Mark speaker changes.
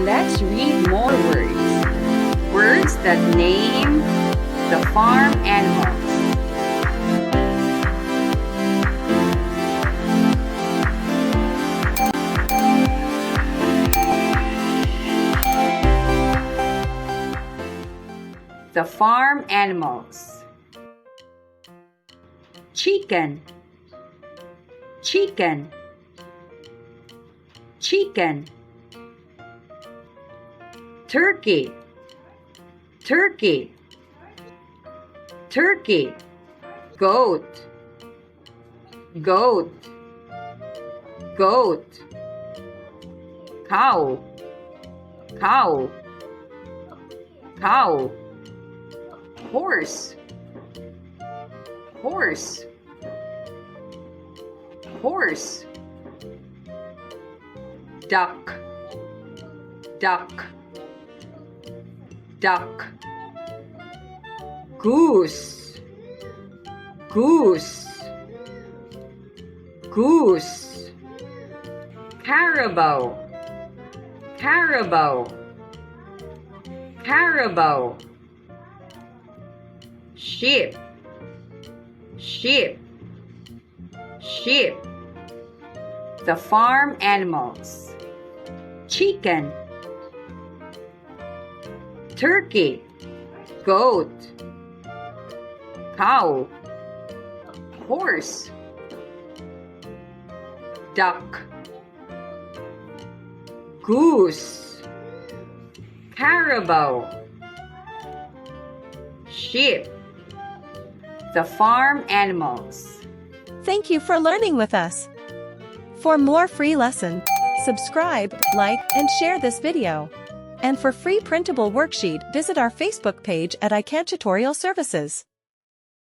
Speaker 1: Let's read more words. Words that name the farm animals. The farm animals. Chicken, chicken, chicken. Turkey, turkey, turkey. Goat, goat, goat. Cow, cow, cow. Horse, horse, horse. Duck, duck, duck. Goose, goose, goose. Carabao, carabao, carabao. Sheep, sheep, sheep. The farm animals. Chicken, turkey, goat, cow, horse, duck, goose, carabao, sheep. The farm animals.
Speaker 2: Thank you for learning with us. For more free lessons, subscribe, like, and share this video. And for free printable worksheet, visit our Facebook page at iCAD Tutorial Services.